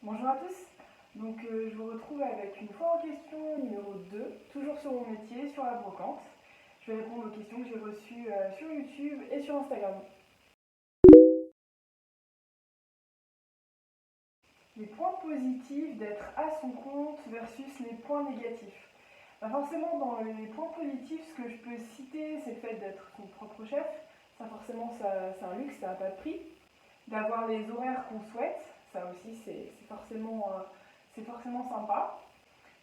Bonjour à tous, je vous retrouve avec une fois en question numéro 2, toujours sur mon métier, sur la brocante. Je vais répondre aux questions que j'ai reçues sur YouTube et sur Instagram. Les points positifs d'être à son compte versus les points négatifs. Forcément, dans les points positifs, ce que je peux citer, c'est le fait d'être son propre chef. Ça, forcément, c'est un luxe, ça n'a pas de prix. D'avoir les horaires qu'on souhaite, ça aussi, c'est forcément sympa.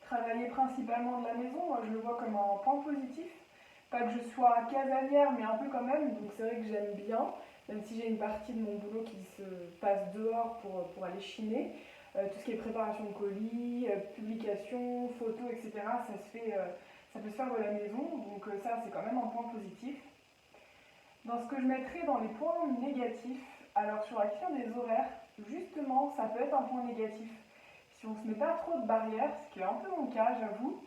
Travailler principalement de la maison, moi, je le vois comme un point positif. Pas que je sois casanière, mais un peu quand même, donc c'est vrai que j'aime bien, même si j'ai une partie de mon boulot qui se passe dehors pour aller chiner. Tout ce qui est préparation de colis, publication, photos, etc., ça peut se faire de la maison, donc ça c'est quand même un point positif. Dans ce que je mettrais dans les points négatifs, alors sur la question des horaires, justement, ça peut être un point négatif. Si on ne se met pas trop de barrières, ce qui est un peu mon cas, j'avoue,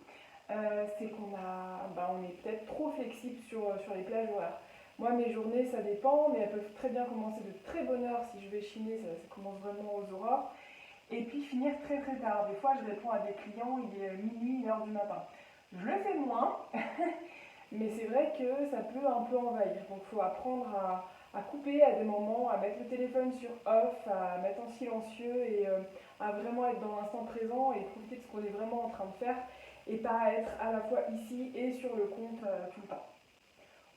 c'est on est peut-être trop flexible sur les plages horaires. Moi, mes journées, ça dépend, mais elles peuvent très bien commencer de très bonne heure. Si je vais chiner, ça commence vraiment aux aurores. Et puis finir très très tard. Des fois, je réponds à des clients, il est minuit, 1h du matin. Je le fais moins, mais c'est vrai que ça peut un peu envahir. Donc il faut apprendre à couper à des moments, à mettre le téléphone sur off, à mettre en silencieux et à vraiment être dans l'instant présent et profiter de ce qu'on est vraiment en train de faire et pas être à la fois ici et sur le compte tout le temps.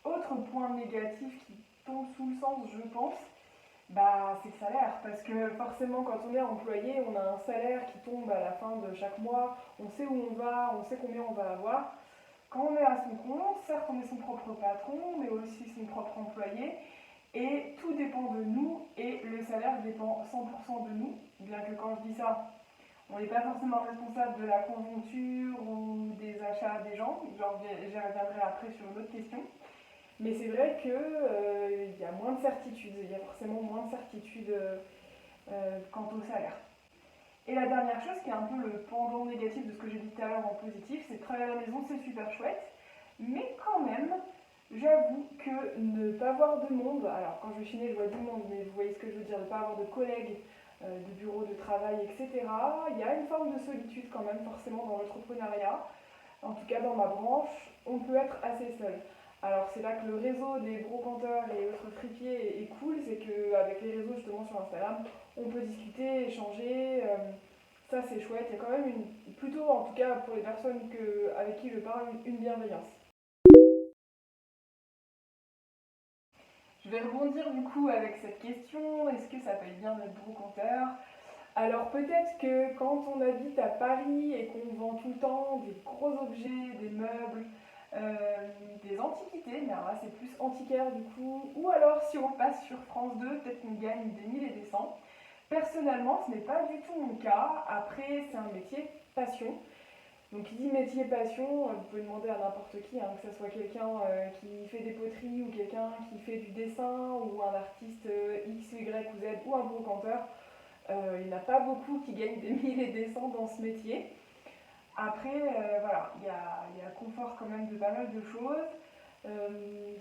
Autre point négatif qui tombe sous le sens, je pense, c'est le salaire. Parce que forcément, quand on est employé, on a un salaire qui tombe à la fin de chaque mois, on sait où on va, on sait combien on va avoir. Quand on est à son compte, certes on est son propre patron, mais aussi son propre employé, et tout dépend de nous, et le salaire dépend 100% de nous, bien que quand je dis ça, on n'est pas forcément responsable de la conjoncture ou des achats des gens, j'y reviendrai après sur une autre question, mais c'est vrai qu'il y a moins de certitude, il y a forcément moins de certitude quant au salaire. Et la dernière chose, qui est un peu le pendant négatif de ce que j'ai dit tout à l'heure en positif, c'est que travailler à la maison, c'est super chouette. Mais quand même, j'avoue que ne pas voir de monde, alors quand je vais chiner, je vois du monde, mais vous voyez ce que je veux dire, ne pas avoir de collègues, de bureau de travail, etc. Il y a une forme de solitude quand même, forcément, dans l'entrepreneuriat. En tout cas, dans ma branche, on peut être assez seul. Alors c'est là que le réseau des brocanteurs et autres fripiers est cool, c'est qu'avec les réseaux justement sur Instagram, on peut discuter, échanger, ça c'est chouette, il y a quand même plutôt en tout cas pour les personnes avec qui je parle, une bienveillance. Je vais rebondir du coup avec cette question, est-ce que ça paye bien d'être brocanteur? Alors peut-être que quand on habite à Paris et qu'on vend tout le temps des gros objets, des meubles, des antiquités, mais alors là c'est plus antiquaire du coup, ou alors si on passe sur France 2, peut-être qu'on gagne des 1000 et des cents. Personnellement, ce n'est pas du tout mon cas. Après, c'est un métier passion. Donc, qui dit métier passion, vous pouvez demander à n'importe qui, hein, que ce soit quelqu'un qui fait des poteries ou quelqu'un qui fait du dessin ou un artiste X, Y ou Z ou un brocanteur. Il n'y en a pas beaucoup qui gagnent des 1000 et des cents dans ce métier. Après, voilà, il y a confort quand même de pas mal de choses.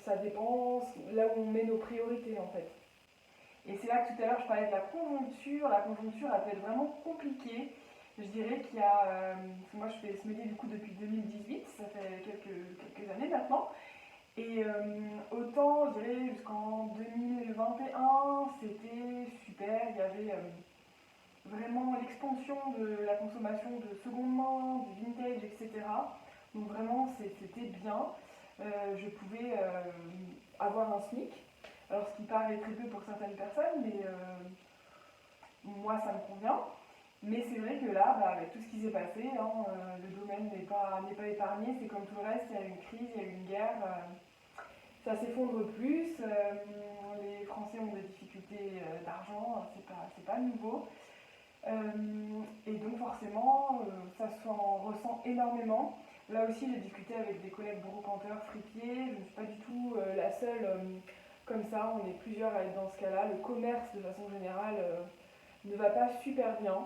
Ça dépend là où on met nos priorités en fait. Et c'est là que tout à l'heure je parlais de la conjoncture. La conjoncture, elle peut être vraiment compliquée. Je dirais qu'il y a. Moi je fais ce métier du coup depuis 2018, ça fait quelques années maintenant. Et autant, je dirais, jusqu'en 2021, c'était super. Il y avait vraiment l'expansion de la consommation de seconde main, du vintage, etc. Donc vraiment, c'était bien. Je pouvais avoir un SMIC. Alors, ce qui paraît très peu pour certaines personnes, mais moi, ça me convient. Mais c'est vrai que là, avec tout ce qui s'est passé, hein, le domaine n'est pas épargné. C'est comme tout le reste, il y a eu une crise, il y a eu une guerre. Ça s'effondre plus. Les Français ont des difficultés d'argent, c'est pas nouveau. Et donc forcément, ça s'en ressent énormément. Là aussi, j'ai discuté avec des collègues brocanteurs, fripiers. Je ne suis pas du tout la seule comme ça. On est plusieurs à être dans ce cas-là. Le commerce, de façon générale, ne va pas super bien.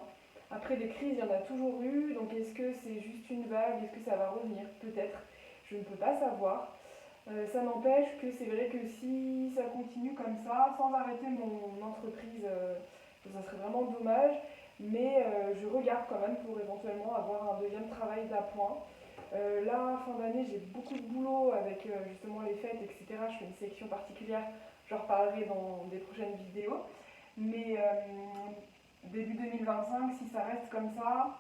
Après, des crises, il y en a toujours eu. Donc, est-ce que c'est juste une vague? Est-ce que ça va revenir? Peut-être. Je ne peux pas savoir. Ça n'empêche que c'est vrai que si ça continue comme ça, sans arrêter mon entreprise, ça serait vraiment dommage. mais je regarde quand même pour éventuellement avoir un deuxième travail d'appoint. Là, fin d'année, j'ai beaucoup de boulot avec justement les fêtes, etc. Je fais une sélection particulière, j'en reparlerai dans des prochaines vidéos. Mais début 2025, si ça reste comme ça,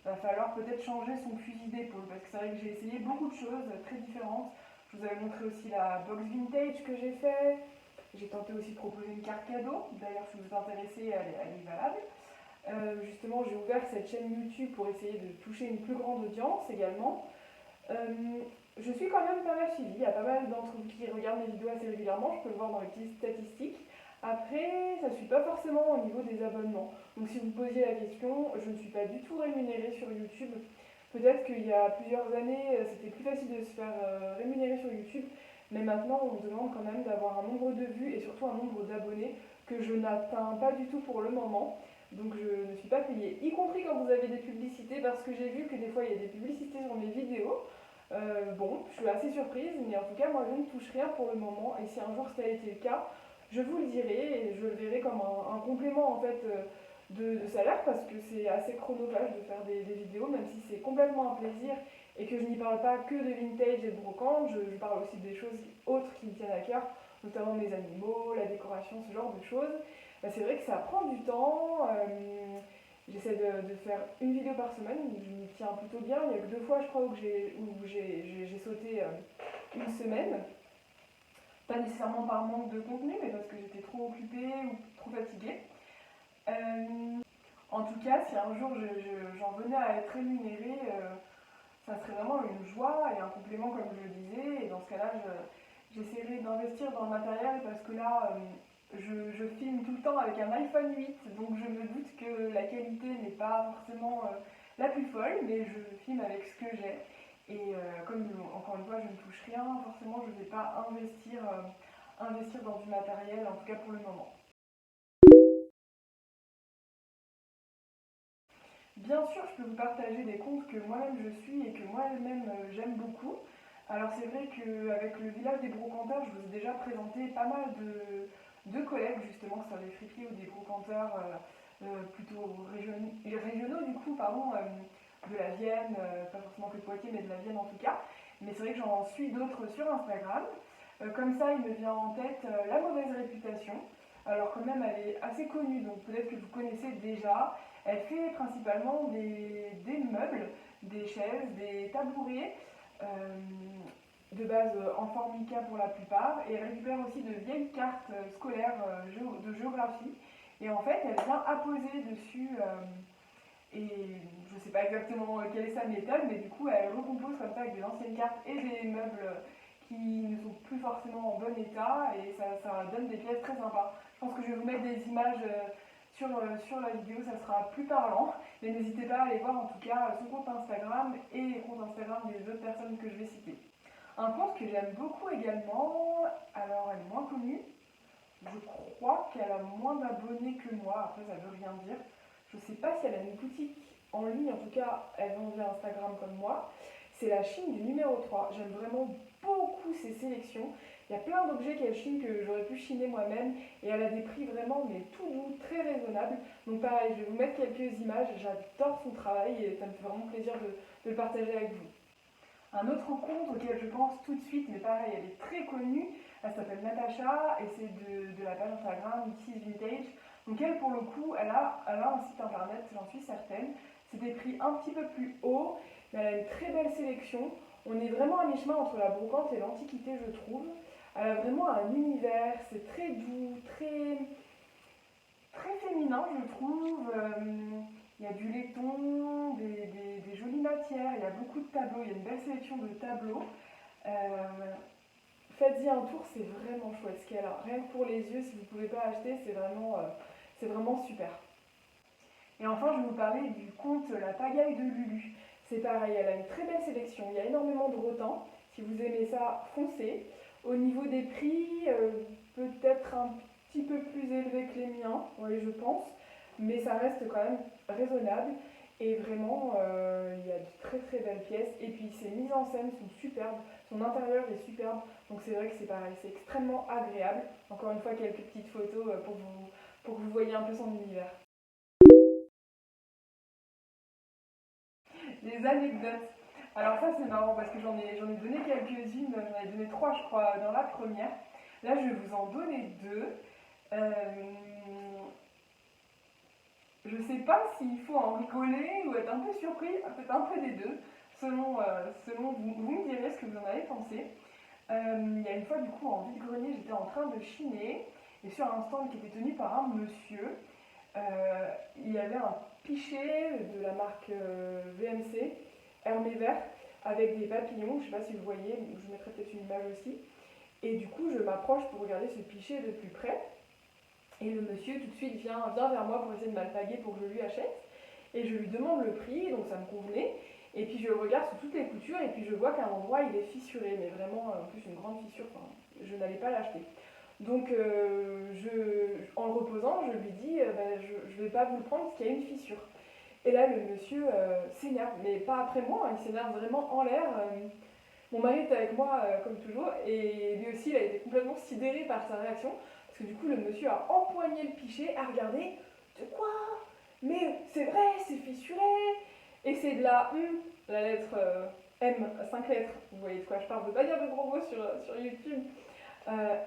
va falloir peut-être changer son fusil d'épaule, parce que c'est vrai que j'ai essayé beaucoup de choses très différentes. Je vous avais montré aussi la box vintage que j'ai fait. J'ai tenté aussi de proposer une carte cadeau. D'ailleurs, si vous êtes intéressé, elle est valable. Justement, j'ai ouvert cette chaîne YouTube pour essayer de toucher une plus grande audience également. Je suis quand même pas mal suivie. Il y a pas mal d'entre vous qui regardent mes vidéos assez régulièrement. Je peux le voir dans les petites statistiques. Après, ça ne suit pas forcément au niveau des abonnements. Donc si vous posiez la question, je ne suis pas du tout rémunérée sur YouTube. Peut-être qu'il y a plusieurs années, c'était plus facile de se faire rémunérer sur YouTube, mais maintenant on me demande quand même d'avoir un nombre de vues et surtout un nombre d'abonnés que je n'atteins pas du tout pour le moment. Donc je ne suis pas payée, y compris quand vous avez des publicités, parce que j'ai vu que des fois il y a des publicités sur mes vidéos. Bon, je suis assez surprise, mais en tout cas moi je ne touche rien pour le moment, et si un jour ça a été le cas, je vous le dirai et je le verrai comme un complément en fait de salaire, parce que c'est assez chronophage de faire des vidéos, même si c'est complètement un plaisir et que je n'y parle pas que de vintage et de brocante, je parle aussi des choses autres qui me tiennent à cœur, notamment mes animaux, la décoration, ce genre de choses. C'est vrai que ça prend du temps. J'essaie de faire une vidéo par semaine, je m'y tiens plutôt bien. Il n'y a que 2 fois, je crois, où j'ai sauté une semaine. Pas nécessairement par manque de contenu, mais parce que j'étais trop occupée ou trop fatiguée. En tout cas, si un jour j'en venais à être rémunérée, ça serait vraiment une joie et un complément, comme je le disais. Et dans ce cas-là, j'essaierai d'investir dans le matériel, parce que là, je filme tout le temps avec un iPhone 8, donc je me doute que la qualité n'est pas forcément la plus folle, mais je filme avec ce que j'ai. Et comme encore une fois je ne touche rien, forcément je ne vais pas investir dans du matériel, en tout cas pour le moment. Bien sûr, je peux vous partager des comptes que moi-même je suis et que moi-même j'aime beaucoup. Alors c'est vrai qu'avec le village des brocanteurs, je vous ai déjà présenté pas mal de collègues, justement, que ce soit des fripiers ou des brocanteurs plutôt régionaux, du coup, pardon, de la Vienne, pas forcément que de Poitiers, mais de la Vienne en tout cas. Mais c'est vrai que j'en suis d'autres sur Instagram. Comme ça, il me vient en tête la mauvaise réputation. Alors quand même, elle est assez connue, donc peut-être que vous connaissez déjà. Elle fait principalement des meubles, des chaises, des tabourets, euh, de base en formica pour la plupart, et elle récupère aussi de vieilles cartes scolaires de géographie. Et en fait, elle vient apposer dessus, et je ne sais pas exactement quelle est sa méthode, mais du coup, elle recompose comme ça avec des anciennes cartes et des meubles qui ne sont plus forcément en bon état, et ça donne des pièces très sympas. Je pense que je vais vous mettre des images sur la vidéo, ça sera plus parlant, mais n'hésitez pas à aller voir en tout cas son compte Instagram et les comptes Instagram des autres personnes que je vais citer. Un compte que j'aime beaucoup également, alors elle est moins connue, je crois qu'elle a moins d'abonnés que moi, après ça veut rien dire. Je ne sais pas si elle a une boutique en ligne, en tout cas elle vend via Instagram comme moi. C'est la Chine du numéro 3. J'aime vraiment beaucoup ses sélections. Il y a plein d'objets qu'elle chine que j'aurais pu chiner moi-même, et elle a des prix vraiment mais tout doux, très raisonnables. Donc pareil, je vais vous mettre quelques images. J'adore son travail et ça me fait vraiment plaisir de le partager avec vous. Un autre compte auquel je pense tout de suite, mais pareil, elle est très connue, elle s'appelle Natacha et c'est de la page Instagram Mrs Vintage. Donc elle, pour le coup, elle a un site internet, j'en suis certaine. C'est des prix un petit peu plus hauts, mais elle a une très belle sélection. On est vraiment à mi-chemin entre la brocante et l'antiquité, je trouve. Elle a vraiment un univers, c'est très doux, très féminin, je trouve. Il y a du laiton, des jolies matières, il y a beaucoup de tableaux, il y a une belle sélection de tableaux. Faites-y un tour, c'est vraiment chouette ce qu'elle a. Rien que pour les yeux, si vous ne pouvez pas acheter, c'est vraiment super. Et enfin, je vais vous parler du conte La Pagaille de Lulu. C'est pareil, elle a une très belle sélection, il y a énormément de rotans. Si vous aimez ça, foncez. Au niveau des prix, peut-être un petit peu plus élevé que les miens, oui, je pense, mais ça reste quand même raisonnable. Et vraiment, il y a de très très belles pièces. Et puis ses mises en scène sont superbes, son intérieur est superbe. Donc c'est vrai que c'est pareil, c'est extrêmement agréable. Encore une fois, quelques petites photos pour que vous voyez un peu son univers. les anecdotes. Alors ça c'est marrant parce que j'en ai donné quelques-unes, j'en ai donné 3 je crois dans la première. Là je vais vous en donner 2. Je sais pas s'il faut en rigoler ou être un peu surpris, peut-être un peu des deux, selon vous me direz ce que vous en avez pensé. Il y a une fois du coup en vide-grenier j'étais en train de chiner et sur un stand qui était tenu par un monsieur, il y avait un pichet de la marque VMC, Hermé vert, avec des papillons, je sais pas si vous voyez, je vous mettrai peut-être une image aussi. Et du coup je m'approche pour regarder ce pichet de plus près. Et le monsieur tout de suite vient vers moi pour essayer de m'alpaguer pour que je lui achète. Et je lui demande le prix, donc ça me convenait. Et puis je regarde sous toutes les coutures et puis je vois qu'à un endroit il est fissuré, mais vraiment en plus une grande fissure, enfin, je n'allais pas l'acheter. Donc en le reposant, je lui dis je ne vais pas vous le prendre parce qu'il y a une fissure. Et là le monsieur s'énerve, mais pas après moi, hein, il s'énerve vraiment en l'air. Mon mari était avec moi comme toujours et lui aussi il a été complètement sidéré par sa réaction. Parce que du coup le monsieur a empoigné le pichet, a regardé, de quoi? Mais c'est vrai, c'est fissuré. Et c'est de la lettre M, 5 lettres, vous voyez de quoi je parle, je ne veux pas dire de gros mots sur YouTube.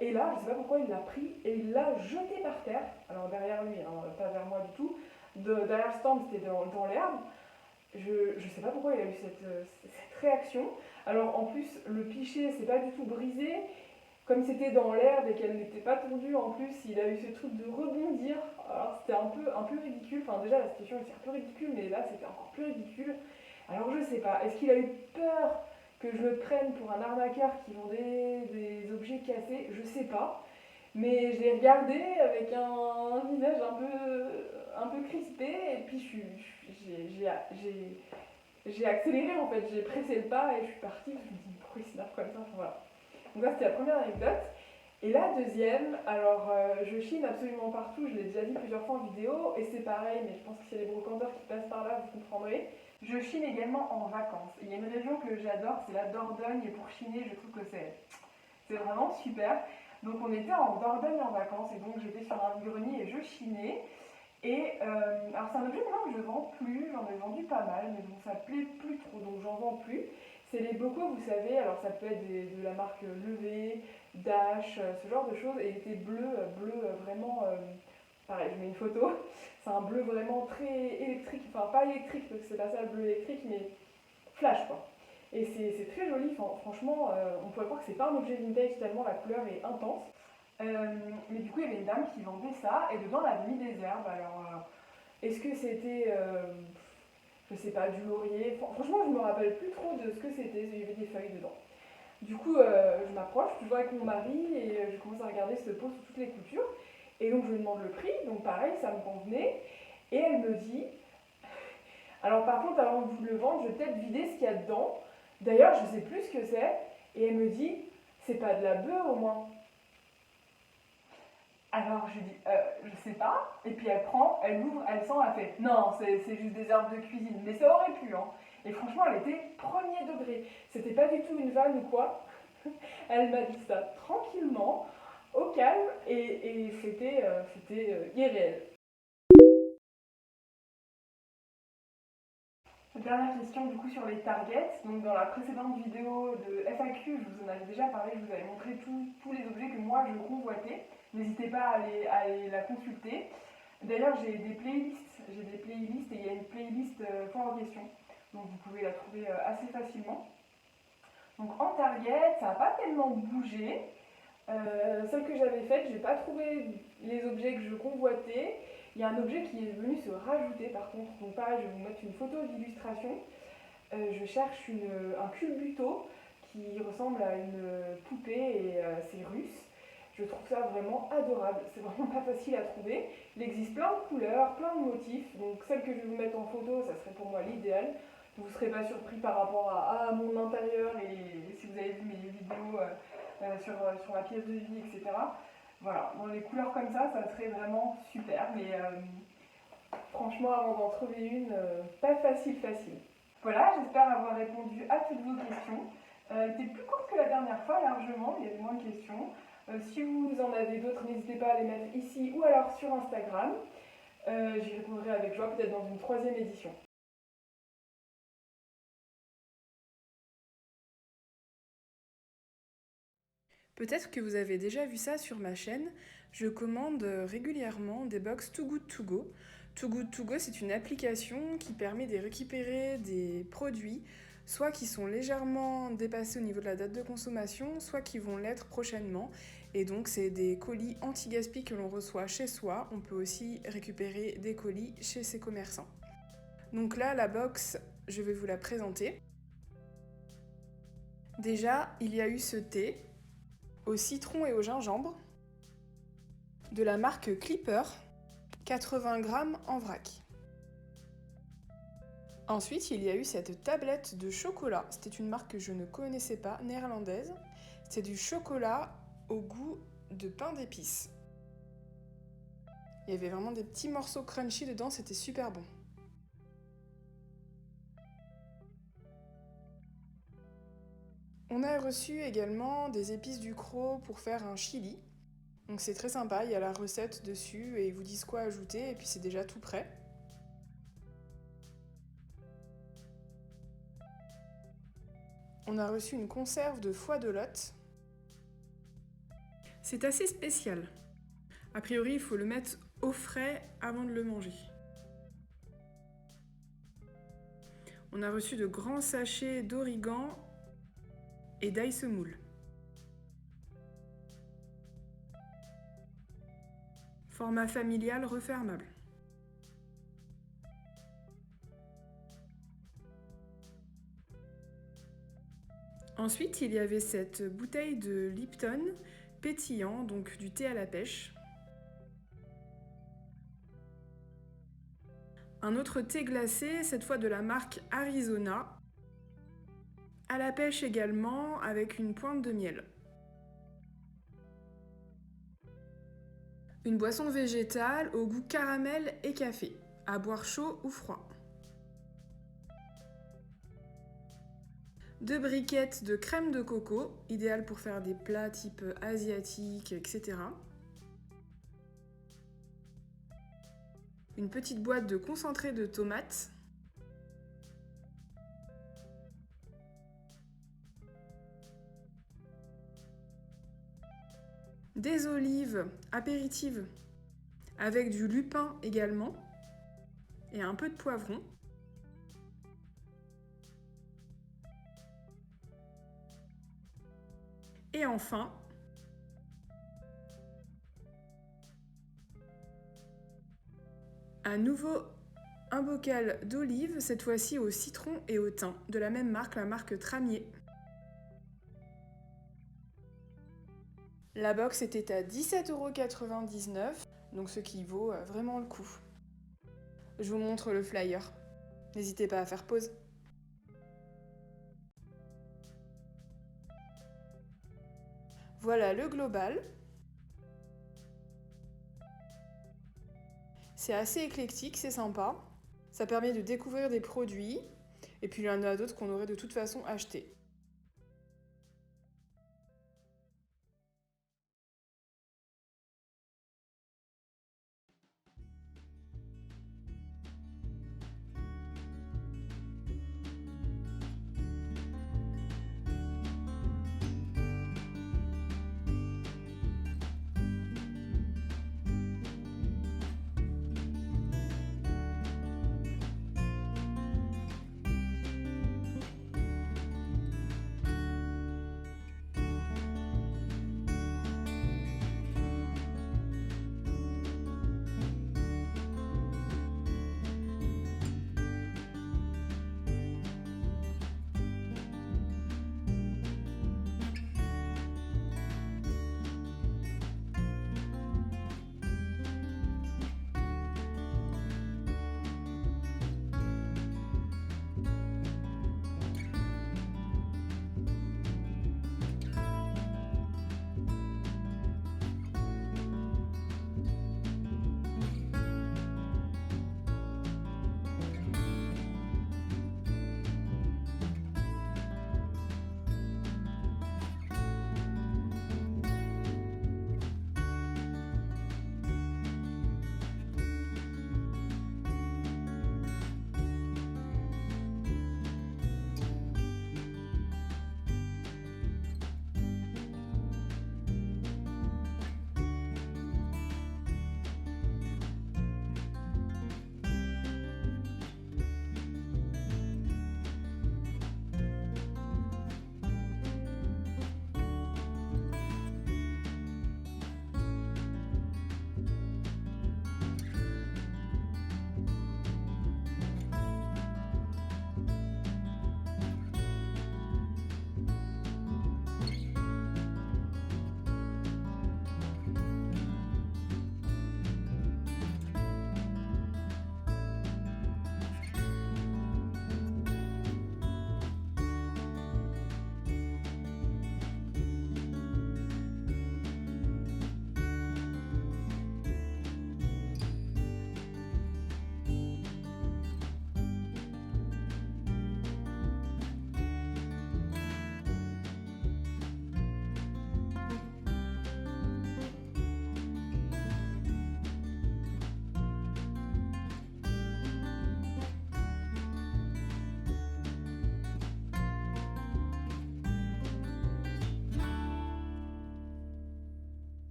Et là, je ne sais pas pourquoi il l'a pris et il l'a jeté par terre, alors derrière lui, hein, pas vers moi du tout, derrière le stand, c'était dans l'herbe. Je ne sais pas pourquoi il a eu cette réaction. Alors en plus, le pichet, c'est pas du tout brisé. Comme c'était dans l'herbe et qu'elle n'était pas tendue, en plus, il a eu ce truc de rebondir. Alors c'était un peu ridicule. Enfin déjà, la situation était un peu ridicule, mais là, c'était encore plus ridicule. Alors je sais pas, est-ce qu'il a eu peur que je le prenne pour un arnaqueur qui vendait des objets cassés? Je sais pas. Mais je l'ai regardé avec un visage un peu crispé et puis j'ai accéléré en fait, j'ai pressé le pas et je suis partie. Je me dis pourquoi il s'énerve comme ça, enfin, voilà. Donc ça c'était la première anecdote. Et la deuxième, alors je chine absolument partout, je l'ai déjà dit plusieurs fois en vidéo et c'est pareil, mais je pense que s'il y a des brocanteurs qui passent par là, vous comprendrez. Je chine également en vacances. Il y a une région que j'adore, c'est la Dordogne et pour chiner je trouve que c'est vraiment super. Donc on était en Dordogne en vacances et donc j'étais sur un grenier et je chinais. Et alors c'est un objet maintenant que je ne vends plus, j'en ai vendu pas mal, mais bon ça plaît plus trop, donc j'en vends plus. C'est les bocaux, vous savez, alors ça peut être de la marque Levé, Dash, ce genre de choses, et il était bleu vraiment, pareil, je mets une photo, c'est un bleu vraiment très électrique, enfin pas électrique parce que c'est pas ça le bleu électrique, mais flash quoi. Et c'est très joli, franchement, on pourrait croire que c'est pas un objet vintage tellement la couleur est intense. Mais du coup, il y avait une dame qui vendait ça, et dedans, elle avait mis des herbes. Alors, est-ce que c'était, je sais pas, du laurier? Franchement, je me rappelle plus trop de ce que c'était, il y avait des feuilles dedans. Du coup, je m'approche, je vois avec mon mari, et je commence à regarder ce pot sous toutes les coutures. Et donc, je lui demande le prix, donc pareil, ça me convenait. Et elle me dit, alors par contre, avant de vous le vendre, je vais peut-être vider ce qu'il y a dedans. D'ailleurs, je sais plus ce que c'est. Et elle me dit, c'est pas de la bœuf au moins? Alors je lui dis, je sais pas. Et puis elle prend, elle ouvre, elle sent, elle fait, non, c'est juste des herbes de cuisine. Mais ça aurait pu, hein. Et franchement, elle était premier degré. C'était pas du tout une vanne ou quoi. Elle m'a dit ça tranquillement, au calme, et c'était irréel. Dernière question du coup sur les targets. Donc dans la précédente vidéo de FAQ, je vous en avais déjà parlé, je vous avais montré tous les objets que moi je convoitais. N'hésitez pas à aller la consulter. D'ailleurs j'ai des playlists et il y a une playlist foire aux questions. Donc vous pouvez la trouver assez facilement. Donc en target, ça n'a pas tellement bougé. Celle que j'avais faite, j'ai pas trouvé les objets que je convoitais. Il y a un objet qui est venu se rajouter par contre, donc pareil, je vais vous mettre une photo d'illustration. Je cherche un culbuto qui ressemble à une poupée et c'est russe. Je trouve ça vraiment adorable, c'est vraiment pas facile à trouver. Il existe plein de couleurs, plein de motifs, donc celle que je vais vous mettre en photo, ça serait pour moi l'idéal. Vous ne serez pas surpris par rapport à mon intérieur et si vous avez vu mes vidéos sur la pièce de vie, etc. Voilà, dans les couleurs comme ça serait vraiment super, mais franchement, avant d'en trouver une, pas facile. Voilà, j'espère avoir répondu à toutes vos questions. Elle était plus courte que la dernière fois, largement, il y avait moins de questions. Si vous en avez d'autres, n'hésitez pas à les mettre ici ou alors sur Instagram. J'y répondrai avec joie, peut-être dans une troisième édition. Peut-être que vous avez déjà vu ça sur ma chaîne, je commande régulièrement des box Too Good To Go. Too Good To Go, c'est une application qui permet de récupérer des produits, soit qui sont légèrement dépassés au niveau de la date de consommation, soit qui vont l'être prochainement. Et donc c'est des colis anti-gaspi que l'on reçoit chez soi. On peut aussi récupérer des colis chez ses commerçants. Donc là, la box, je vais vous la présenter. Déjà, il y a eu ce thé au citron et au gingembre de la marque Clipper, 80 grammes en vrac. Ensuite, il y a eu cette tablette de chocolat. C'était une marque que je ne connaissais pas, néerlandaise. C'est du chocolat au goût de pain d'épices. Il y avait vraiment des petits morceaux crunchy dedans, c'était super bon. On a reçu également des épices Ducros pour faire un chili. Donc c'est très sympa, il y a la recette dessus et ils vous disent quoi ajouter et puis c'est déjà tout prêt. On a reçu une conserve de foie de lotte. C'est assez spécial. A priori, il faut le mettre au frais avant de le manger. On a reçu de grands sachets d'origan et d'ail semoule. Format familial refermable. Ensuite, il y avait cette bouteille de Lipton pétillant, donc du thé à la pêche. Un autre thé glacé, cette fois de la marque Arizona, à la pêche également, avec une pointe de miel. Une boisson végétale au goût caramel et café, à boire chaud ou froid. 2 briquettes de crème de coco, idéales pour faire des plats type asiatique, etc. Une petite boîte de concentré de tomates. Des olives apéritives avec du lupin également et un peu de poivron. Et enfin, à nouveau un bocal d'olives, cette fois-ci au citron et au thym, de la même marque, la marque Tramier. La box était à 17,99 €, donc ce qui vaut vraiment le coup. Je vous montre le flyer. N'hésitez pas à faire pause. Voilà le global. C'est assez éclectique, c'est sympa. Ça permet de découvrir des produits, et puis il y en a d'autres qu'on aurait de toute façon achetés.